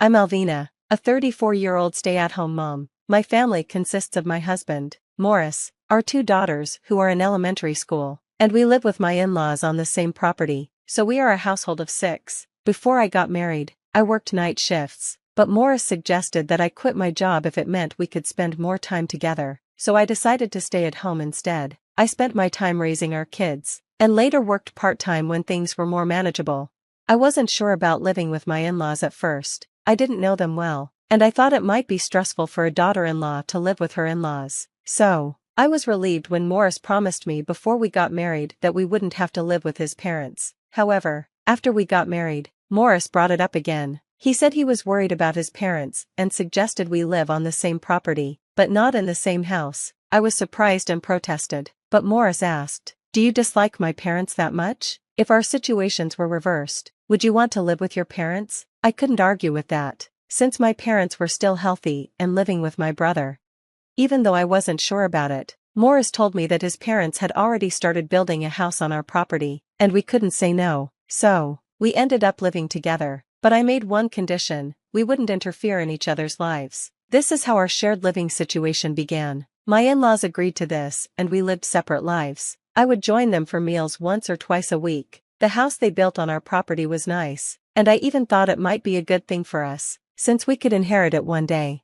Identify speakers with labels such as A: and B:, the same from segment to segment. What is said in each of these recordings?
A: I'm Alvina, a 34-year-old stay-at-home mom. My family consists of my husband, Morris, our 2 daughters who are in elementary school, and we live with my in-laws on the same property, so we are a household of 6. Before I got married, I worked night shifts, but Morris suggested that I quit my job if it meant we could spend more time together, so I decided to stay at home instead. I spent my time raising our kids, and later worked part-time when things were more manageable. I wasn't sure about living with my in-laws at first. I didn't know them well, and I thought it might be stressful for a daughter-in-law to live with her in-laws. So, I was relieved when Morris promised me before we got married that we wouldn't have to live with his parents. However, after we got married, Morris brought it up again. He said he was worried about his parents and suggested we live on the same property, but not in the same house. I was surprised and protested, but Morris asked, "Do you dislike my parents that much? If our situations were reversed, would you want to live with your parents?" I couldn't argue with that, since my parents were still healthy and living with my brother. Even though I wasn't sure about it, Morris told me that his parents had already started building a house on our property, and we couldn't say no, so we ended up living together. But I made one condition: we wouldn't interfere in each other's lives. This is how our shared living situation began. My in-laws agreed to this, and we lived separate lives. I would join them for meals once or twice a week. The house they built on our property was nice, and I even thought it might be a good thing for us, since we could inherit it one day.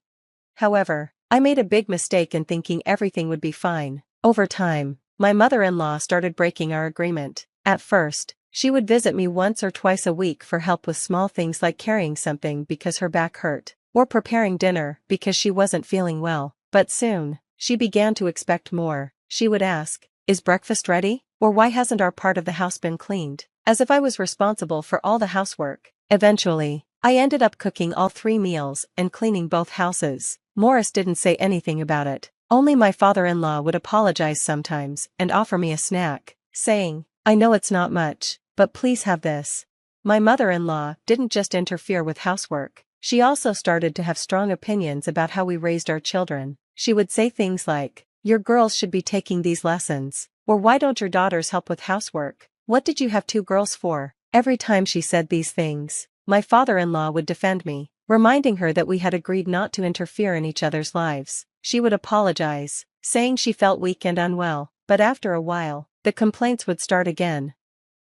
A: However, I made a big mistake in thinking everything would be fine. Over time, my mother-in-law started breaking our agreement. At first, she would visit me once or twice a week for help with small things like carrying something because her back hurt, or preparing dinner because she wasn't feeling well. But soon, she began to expect more. She would ask, "Is breakfast ready?" Or "Why hasn't our part of the house been cleaned?" As if I was responsible for all the housework. Eventually, I ended up cooking all 3 meals and cleaning both houses. Morris didn't say anything about it. Only my father-in-law would apologize sometimes and offer me a snack, saying, "I know it's not much, but please have this." My mother-in-law didn't just interfere with housework. She also started to have strong opinions about how we raised our children. She would say things like, "Your girls should be taking these lessons," or "Why don't your daughters help with housework? What did you have 2 girls for?" Every time she said these things, my father-in-law would defend me, reminding her that we had agreed not to interfere in each other's lives. She would apologize, saying she felt weak and unwell, but after a while, the complaints would start again.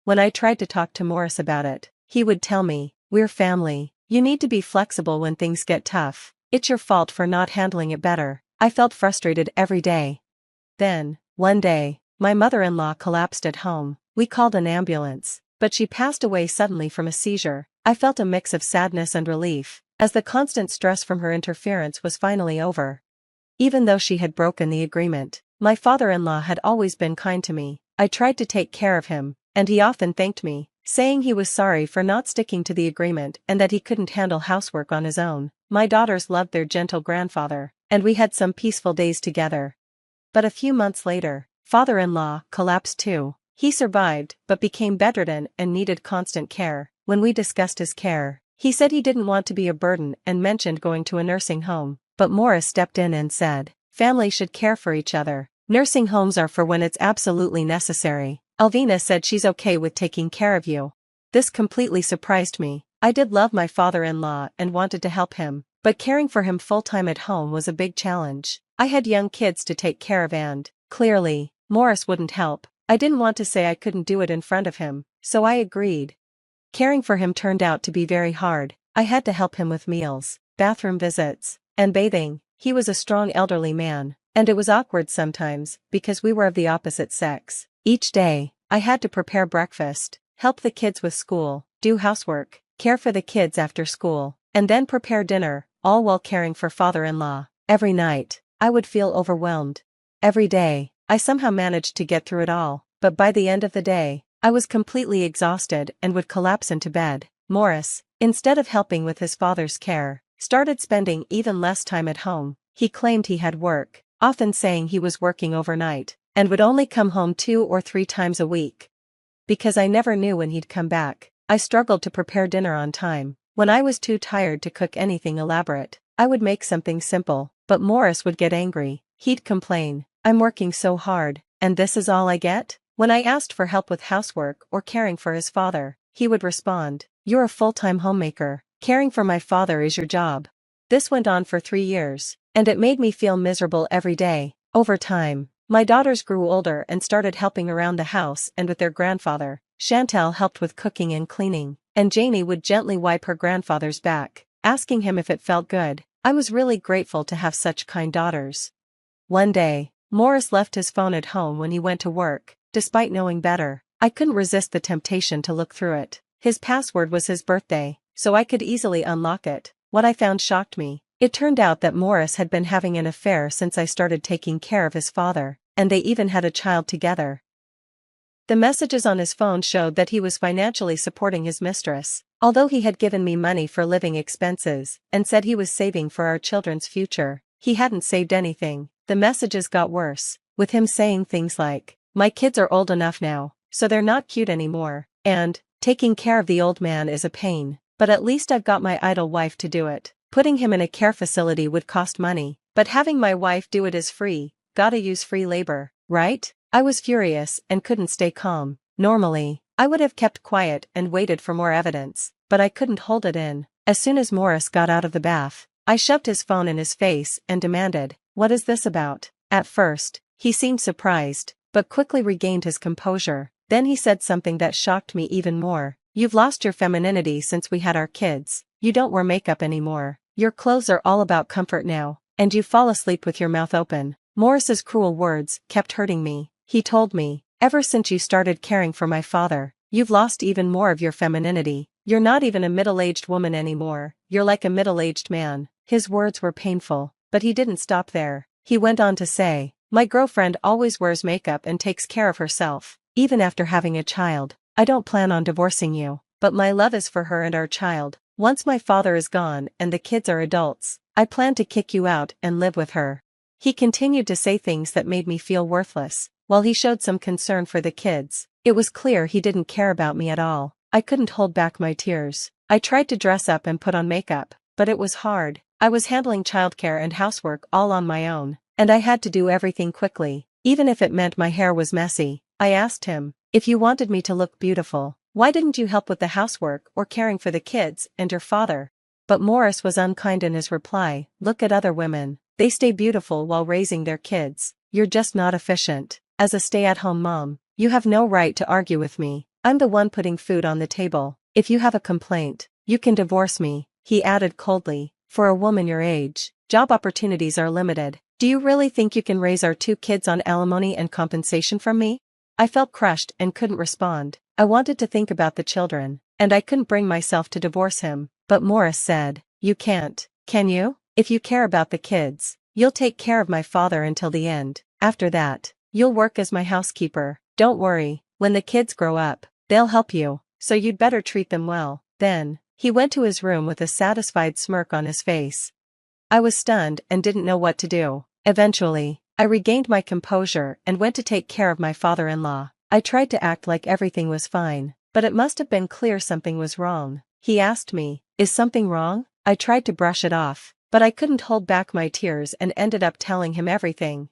A: When I tried to talk to Morris about it, he would tell me, "We're family. You need to be flexible when things get tough. It's your fault for not handling it better." I felt frustrated every day. Then, one day, my mother-in-law collapsed at home. We called an ambulance, but she passed away suddenly from a seizure. I felt a mix of sadness and relief, as the constant stress from her interference was finally over. Even though she had broken the agreement, my father-in-law had always been kind to me. I tried to take care of him, and he often thanked me, saying he was sorry for not sticking to the agreement and that he couldn't handle housework on his own. My daughters loved their gentle grandfather, and we had some peaceful days together. But a few months later, father-in-law collapsed too. He survived, but became bedridden and needed constant care. When we discussed his care, he said he didn't want to be a burden and mentioned going to a nursing home. But Morris stepped in and said, "Families should care for each other. Nursing homes are for when it's absolutely necessary. Alvina said she's okay with taking care of you." This completely surprised me. I did love my father-in-law and wanted to help him, but caring for him full-time at home was a big challenge. I had young kids to take care of and, clearly, Morris wouldn't help. I didn't want to say I couldn't do it in front of him, so I agreed. Caring for him turned out to be very hard. I had to help him with meals, bathroom visits, and bathing. He was a strong elderly man, and it was awkward sometimes because we were of the opposite sex. Each day, I had to prepare breakfast, help the kids with school, do housework, care for the kids after school, and then prepare dinner, all while caring for father-in-law. Every night, I would feel overwhelmed. Every day, I somehow managed to get through it all, but by the end of the day, I was completely exhausted and would collapse into bed. Morris, instead of helping with his father's care, started spending even less time at home. He claimed he had work, often saying he was working overnight, and would only come home 2 or 3 times a week. Because I never knew when he'd come back, I struggled to prepare dinner on time. When I was too tired to cook anything elaborate, I would make something simple, but Morris would get angry. He'd complain, "I'm working so hard, and this is all I get?" When I asked for help with housework or caring for his father, he would respond, "You're a full-time homemaker. Caring for my father is your job. This went on for 3 years, and it made me feel miserable every day. Over time, my daughters grew older and started helping around the house and with their grandfather. Chantel helped with cooking and cleaning, and Janie would gently wipe her grandfather's back, asking him if it felt good. I was really grateful to have such kind daughters. One day, Morris left his phone at home when he went to work. Despite knowing better, I couldn't resist the temptation to look through it. His password was his birthday, so I could easily unlock it. What I found shocked me. It turned out that Morris had been having an affair since I started taking care of his father, and they even had a child together. The messages on his phone showed that he was financially supporting his mistress, although he had given me money for living expenses, and said he was saving for our children's future. He hadn't saved anything. The messages got worse, with him saying things like, "My kids are old enough now, so they're not cute anymore," and, "Taking care of the old man is a pain, but at least I've got my idle wife to do it." Putting him in a care facility would cost money, but having my wife do it is free. Gotta use free labor, right? I was furious and couldn't stay calm. Normally, I would have kept quiet and waited for more evidence, but I couldn't hold it in. As soon as Morris got out of the bath, I shoved his phone in his face and demanded, "What is this about?" At first, he seemed surprised, but quickly regained his composure. Then he said something that shocked me even more. "You've lost your femininity since we had our kids. You don't wear makeup anymore. Your clothes are all about comfort now, and you fall asleep with your mouth open." Morris's cruel words kept hurting me. He told me, "Ever since you started caring for my father, you've lost even more of your femininity. You're not even a middle-aged woman anymore, you're like a middle-aged man." His words were painful, but he didn't stop there. He went on to say, "My girlfriend always wears makeup and takes care of herself, even after having a child. I don't plan on divorcing you, but my love is for her and our child. Once my father is gone and the kids are adults, I plan to kick you out and live with her." He continued to say things that made me feel worthless. While he showed some concern for the kids, it was clear he didn't care about me at all. I couldn't hold back my tears. I tried to dress up and put on makeup, but it was hard. I was handling childcare and housework all on my own, and I had to do everything quickly, even if it meant my hair was messy. I asked him, "If you wanted me to look beautiful, why didn't you help with the housework or caring for the kids and your father?" But Morris was unkind in his reply. "Look at other women. They stay beautiful while raising their kids. You're just not efficient. As a stay-at-home mom, you have no right to argue with me. I'm the one putting food on the table. If you have a complaint, you can divorce me." He added coldly, "For a woman your age, job opportunities are limited. Do you really think you can raise our 2 kids on alimony and compensation from me?" I felt crushed and couldn't respond. I wanted to think about the children, and I couldn't bring myself to divorce him. But Morris said, "You can't, can you? If you care about the kids, you'll take care of my father until the end. After that, you'll work as my housekeeper. Don't worry, when the kids grow up, they'll help you, so you'd better treat them well." Then, he went to his room with a satisfied smirk on his face. I was stunned and didn't know what to do. Eventually, I regained my composure and went to take care of my father-in-law. I tried to act like everything was fine, but it must have been clear something was wrong. He asked me, "Is something wrong?" I tried to brush it off, but I couldn't hold back my tears and ended up telling him everything.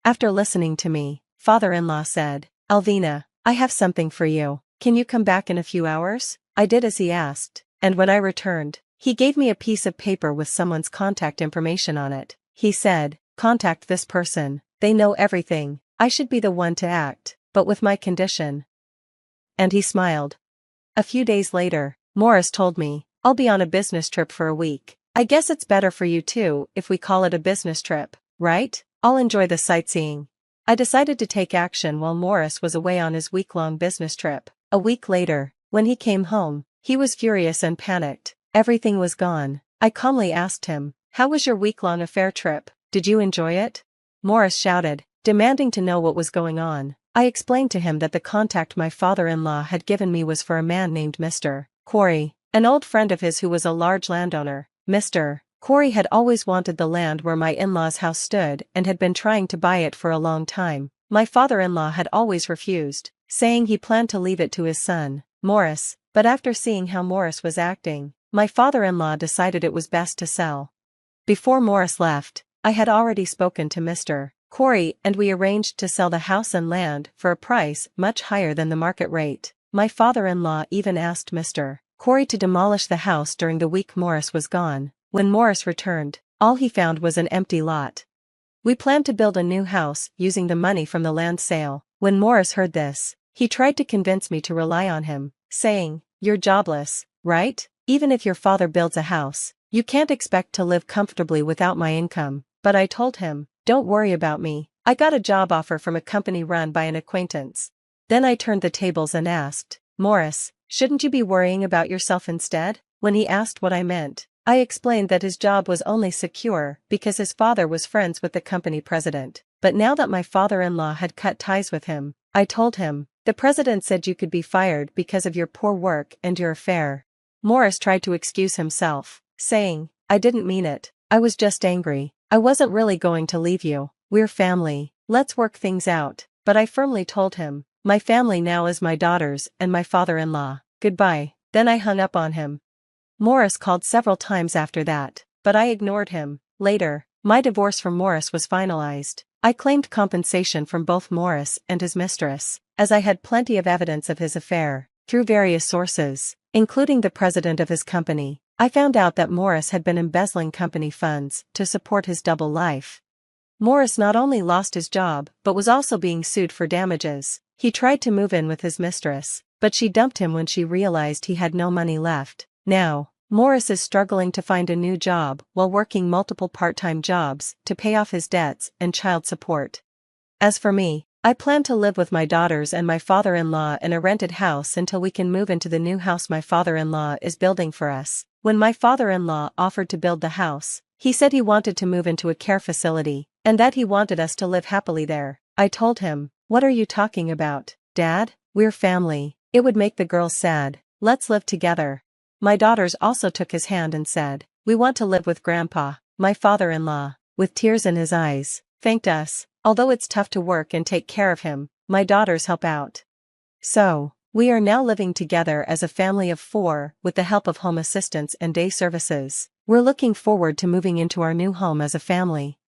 A: After listening to me, father-in-law said, "Alvina, I have something for you. Can you come back in a few hours?" I did as he asked, and when I returned, he gave me a piece of paper with someone's contact information on it. He said, "Contact this person, they know everything. I should be the one to act, but with my condition." And he smiled. A few days later, Morris told me, "I'll be on a business trip for a week. I guess it's better for you too if we call it a business trip, right? I'll enjoy the sightseeing." I decided to take action while Morris was away on his week-long business trip. A week later, when he came home, he was furious and panicked. Everything was gone. I calmly asked him, "How was your week-long affair trip? Did you enjoy it?" Morris shouted, demanding to know what was going on. I explained to him that the contact my father-in-law had given me was for a man named Mr. Corey, an old friend of his who was a large landowner. Mr. Corey had always wanted the land where my in-laws' house stood and had been trying to buy it for a long time. My father-in-law had always refused, saying he planned to leave it to his son, Morris, but after seeing how Morris was acting, my father-in-law decided it was best to sell. Before Morris left, I had already spoken to Mr. Corey and we arranged to sell the house and land for a price much higher than the market rate. My father-in-law even asked Mr. Corey to demolish the house during the week Morris was gone. When Morris returned, all he found was an empty lot. We planned to build a new house using the money from the land sale. When Morris heard this, he tried to convince me to rely on him, saying, "You're jobless, right? Even if your father builds a house, you can't expect to live comfortably without my income." But I told him, "Don't worry about me. I got a job offer from a company run by an acquaintance." Then I turned the tables and asked, "Morris, shouldn't you be worrying about yourself instead?" When he asked what I meant, I explained that his job was only secure because his father was friends with the company president. But now that my father-in-law had cut ties with him, I told him, "The president said you could be fired because of your poor work and your affair." Morris tried to excuse himself, saying, "I didn't mean it. I was just angry. I wasn't really going to leave you. We're family. Let's work things out." But I firmly told him, "My family now is my daughters and my father-in-law. Goodbye." Then I hung up on him. Morris called several times after that, but I ignored him. Later, my divorce from Morris was finalized. I claimed compensation from both Morris and his mistress, as I had plenty of evidence of his affair. Through various sources, including the president of his company, I found out that Morris had been embezzling company funds to support his double life. Morris not only lost his job but was also being sued for damages. He tried to move in with his mistress, but she dumped him when she realized he had no money left. Now, Morris is struggling to find a new job while working multiple part-time jobs to pay off his debts and child support. As for me, I plan to live with my daughters and my father-in-law in a rented house until we can move into the new house my father-in-law is building for us. When my father-in-law offered to build the house, he said he wanted to move into a care facility, and that he wanted us to live happily there. I told him, "What are you talking about, Dad? We're family. It would make the girls sad. Let's live together." My daughters also took his hand and said, "We want to live with Grandpa." My father-in-law, with tears in his eyes, thanked us. Although it's tough to work and take care of him, my daughters help out. So, we are now living together as a family of 4 with the help of home assistance and day services. We're looking forward to moving into our new home as a family.